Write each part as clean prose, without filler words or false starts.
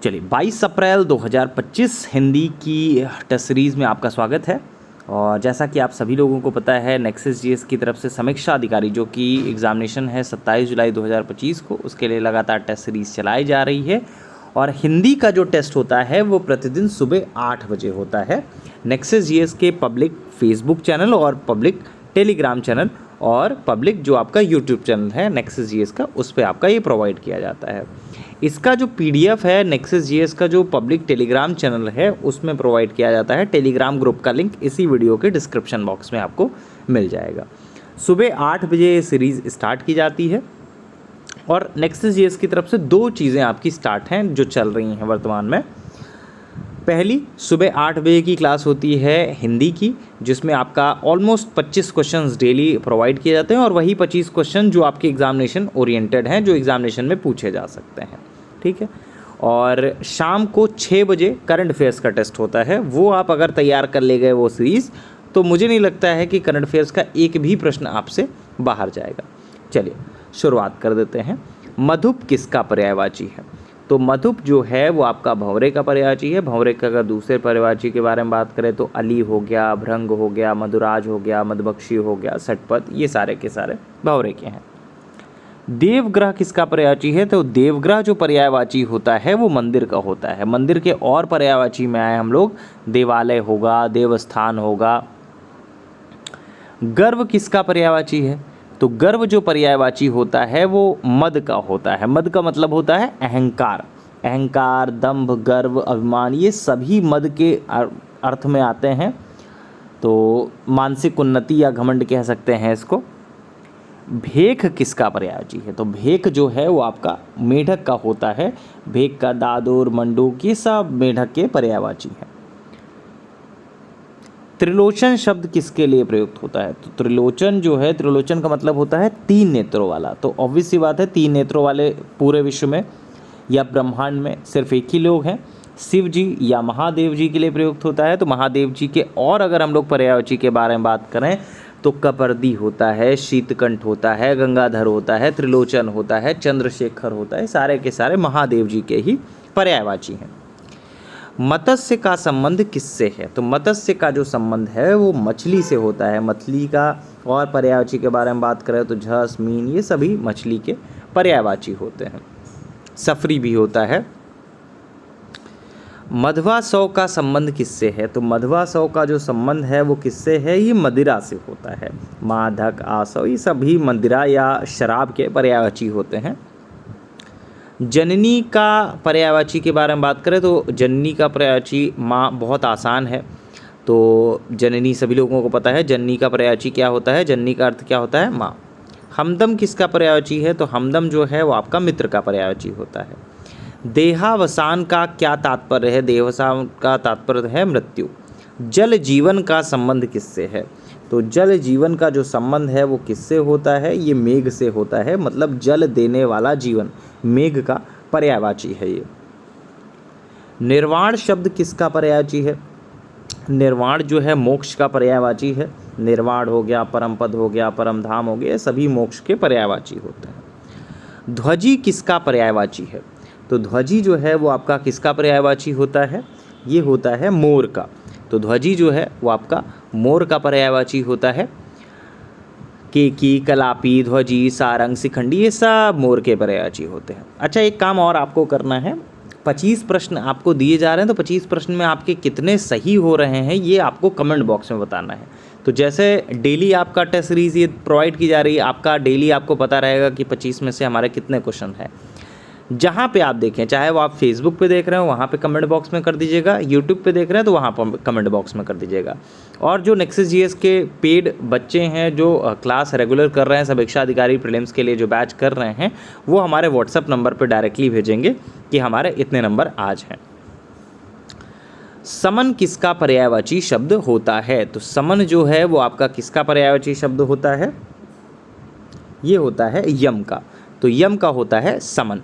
चलिए 22 अप्रैल 2025 हिंदी की test series में आपका स्वागत है। और जैसा कि आप सभी लोगों को पता है, नेक्सस जीएस की तरफ से समीक्षा अधिकारी जो कि एग्ज़ामिनेशन है 27 जुलाई 2025 को, उसके लिए लगातार टेस्ट सीरीज़ चलाई जा रही है। और हिंदी का जो टेस्ट होता है वो प्रतिदिन सुबह 8 बजे होता है नेक्सस जीएस के पब्लिक फेसबुक चैनल और पब्लिक टेलीग्राम चैनल और पब्लिक जो आपका यूट्यूब चैनल है नेक्सस जीएस का, उस पर आपका ये प्रोवाइड किया जाता है। इसका जो पीडीएफ है नेक्सस जीएस का जो पब्लिक टेलीग्राम चैनल है उसमें प्रोवाइड किया जाता है। टेलीग्राम ग्रुप का लिंक इसी वीडियो के डिस्क्रिप्शन बॉक्स में आपको मिल जाएगा। सुबह 8 बजे ये सीरीज़ स्टार्ट की जाती है और नेक्सस जीएस की तरफ से दो चीज़ें आपकी स्टार्ट हैं जो चल रही हैं वर्तमान में। पहली, सुबह 8 बजे की क्लास होती है हिंदी की, जिसमें आपका ऑलमोस्ट 25 क्वेश्चंस डेली प्रोवाइड किए जाते हैं और वही 25 क्वेश्चन जो आपके एग्जामिनेशन ओरिएंटेड हैं, जो एग्जामिनेशन में पूछे जा सकते हैं। ठीक है। और शाम को 6 बजे करंट अफेयर्स का टेस्ट होता है। वो आप अगर तैयार कर ले गए वो सीरीज़, तो मुझे नहीं लगता है कि करंट अफेयर्स का एक भी प्रश्न आपसे बाहर जाएगा। चलिए शुरुआत कर देते हैं। मधुप किसका पर्यायवाची है? तो मधुप जो है वो आपका भंवरे का पर्यायवाची है। भंवरे का अगर दूसरे पर्यायवाची के बारे में बात करें तो अली हो गया, भृंग हो गया, मधुराज हो गया, मधुबक्षी हो गया, सटपथ, ये सारे के सारे भंवरे के हैं। देवग्रह किसका पर्यायवाची है? तो देवग्रह जो पर्यायवाची होता है वो मंदिर का होता है। मंदिर के और पर्यायवाची में आए हम लोग, देवालय होगा, देवस्थान होगा। गर्व किसका पर्यायवाची है? तो गर्व जो पर्यायवाची होता है वो मद का होता है। मद का मतलब होता है अहंकार। अहंकार, दंभ, गर्व, अभिमान, ये सभी मद के अर्थ में आते हैं। तो मानसिक उन्नति या घमंड कह सकते हैं इसको। भेख किसका पर्यायवाची है? तो भेख जो है वो आपका मेढक का होता है। भेख का दादुर, मंडूक, ये सब मेढक के पर्यायवाची हैं। त्रिलोचन शब्द किसके लिए प्रयुक्त होता है? तो त्रिलोचन जो है, त्रिलोचन का मतलब होता है 3 नेत्रों वाला। तो ऑब्वियस सी बात है, 3 नेत्रों वाले पूरे विश्व में या ब्रह्मांड में सिर्फ एक ही लोग हैं, शिव जी या महादेव जी के लिए प्रयुक्त होता है। तो महादेव जी के और अगर हम लोग पर्यायवाची के बारे में बात करें तो कपर्दी होता है, शीतकंठ होता है, गंगाधर होता है, त्रिलोचन होता है, चंद्रशेखर होता है, सारे के सारे महादेव जी के ही पर्यायवाची हैं। मत्स्य का संबंध किससे है? तो मत्स्य का जो संबंध है वो मछली से होता है। मछली का और पर्यायवाची के बारे में बात करें तो झस, मीन, ये सभी मछली के पर्यायवाची होते हैं। सफरी भी होता है। मधवा सौ का संबंध किससे है? तो मधवा सौ का जो संबंध है वो किससे है? ये मदिरा से होता है। माधक, आसव, ये सभी मदिरा या शराब के पर्यायवाची होते हैं। जननी का पर्यायवाची के बारे में बात करें तो जननी का पर्यायवाची माँ बहुत आसान है। तो जननी सभी लोगों को पता है। जननी का पर्यायवाची क्या होता है? जननी का अर्थ क्या होता है? माँ। हमदम किसका पर्यायवाची है? तो हमदम जो है वो आपका मित्र का पर्यायवाची होता है। देहावसान का क्या तात्पर्य है? देहावसान का तात्पर्य है मृत्यु। जल जीवन का संबंध किससे है? तो जल जीवन का जो संबंध है वो किससे होता है? ये मेघ से होता है। मतलब जल देने वाला जीवन, मेघ का पर्यायवाची है ये। निर्वाण शब्द किसका पर्यायवाची है? निर्वाण जो है मोक्ष का पर्यायवाची है। निर्वाण हो गया, परम पद हो गया, परम धाम हो गया, सभी मोक्ष के पर्यायवाची होते हैं। ध्वजी किसका पर्यायवाची है? तो ध्वजी जो है वो आपका किसका पर्यायवाची होता है? ये होता है मोर का। तो ध्वजी जो है वो आपका मोर का पर्यायवाची होता है। केकी, कलापी, ध्वजी, सारंग, शिखंडी, ये सब मोर के पर्यायवाची होते हैं। अच्छा, एक काम और आपको करना है। 25 प्रश्न आपको दिए जा रहे हैं, तो 25 प्रश्न में आपके कितने सही हो रहे हैं ये आपको कमेंट बॉक्स में बताना है। तो जैसे डेली आपका टेस्ट सीरीज़ ये प्रोवाइड की जा रही है, आपका डेली आपको पता रहेगा कि 25 में से हमारे कितने क्वेश्चन हैं। जहाँ पे आप देखें, चाहे वो आप फेसबुक पे देख रहे हो वहाँ पे कमेंट बॉक्स में कर दीजिएगा, यूट्यूब पे देख रहे हैं तो वहाँ पर कमेंट बॉक्स में कर दीजिएगा। और जो नेक्सस जीएस के पेड बच्चे हैं जो क्लास रेगुलर कर रहे हैं, समीक्षा अधिकारी प्रीलिम्स के लिए जो बैच कर रहे हैं, वो हमारे व्हाट्सएप नंबर पर डायरेक्टली भेजेंगे कि हमारे इतने नंबर आज हैं। समन किसका पर्यायवाची शब्द होता है? तो समन जो है वो आपका किसका पर्यायवाची शब्द होता है? ये होता है यम का। तो यम का होता है समन।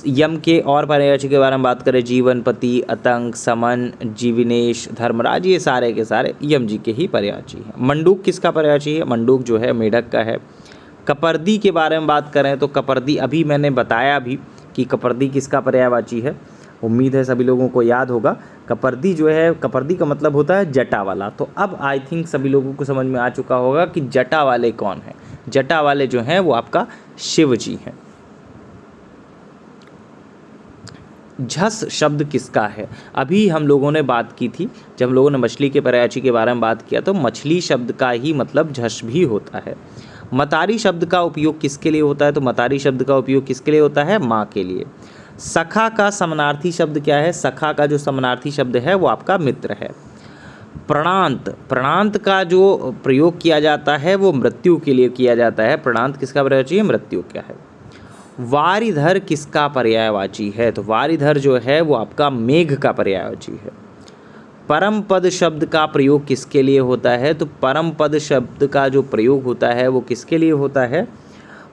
यम के और पर्यायवाची के बारे में बात करें, जीवनपति, अतंक, समन, जीविनेश, धर्मराज, ये सारे के सारे यम जी के ही पर्यायवाची हैं। मंडूक किसका पर्यायवाची है? मंडूक जो है मेढक का है। कपर्दी के बारे में बात करें तो कपर्दी अभी मैंने बताया भी कि कपर्दी किसका पर्यायवाची है। उम्मीद है सभी लोगों को याद होगा। कपर्दी जो है, कपर्दी का मतलब होता है जटा वाला। तो अब आई थिंक सभी लोगों को समझ में आ चुका होगा कि जटा वाले कौन हैं। जटा वाले जो हैं वो आपका शिव जी हैं। झस शब्द किसका है? अभी हम लोगों ने बात की थी, जब हम लोगों ने मछली के पर्यायवाची के बारे में बात किया, तो मछली शब्द का ही मतलब झस भी होता है। मतारी शब्द का उपयोग किसके लिए होता है? तो मतारी शब्द का उपयोग किसके लिए होता है? माँ के लिए। सखा का समानार्थी शब्द क्या है? सखा का जो समानार्थी शब्द है वो आपका मित्र है। प्रणांत, प्रणांत का जो प्रयोग किया जाता है वो मृत्यु के लिए किया जाता है। प्रणांत किसका पर्यायवाची है? मृत्यु क्या है। वारिधर किसका पर्यायवाची है? तो वारिधर जो है वो आपका मेघ का पर्यायवाची है। परम पद शब्द का प्रयोग किसके लिए होता है? तो परम पद शब्द का जो प्रयोग होता है वो किसके लिए होता है?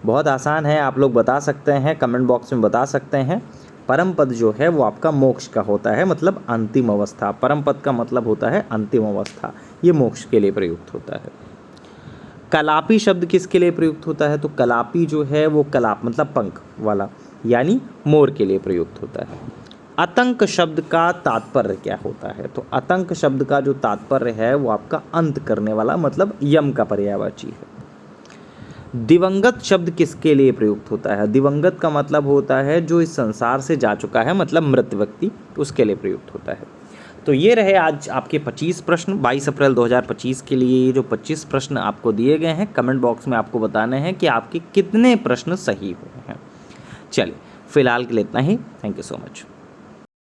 बहुत आसान है, आप लोग बता सकते हैं, कमेंट बॉक्स में बता सकते हैं। परम पद जो है वो आपका मोक्ष का होता है, मतलब अंतिम अवस्था। परम पद का मतलब होता है अंतिम अवस्था, ये मोक्ष के लिए प्रयुक्त होता है। कलापी शब्द किसके लिए प्रयुक्त होता है? तो कलापी जो है वो कलाप मतलब पंख वाला, यानी मोर के लिए प्रयुक्त होता है। आतंक शब्द का तात्पर्य क्या होता है? तो आतंक शब्द का जो तात्पर्य है वो आपका अंत करने वाला, मतलब यम का पर्यायवाची है। दिवंगत शब्द किसके लिए प्रयुक्त होता है? दिवंगत का मतलब होता है जो इस संसार से जा चुका है, मतलब मृत व्यक्ति, उसके लिए प्रयुक्त होता है। तो ये रहे आज आपके 25 प्रश्न। 22 अप्रैल 2025 के लिए ये जो 25 प्रश्न आपको दिए गए हैं, कमेंट बॉक्स में आपको बताने हैं कि आपके कितने प्रश्न सही हुए हैं। चलिए, फिलहाल के लिए इतना ही। Thank you so much.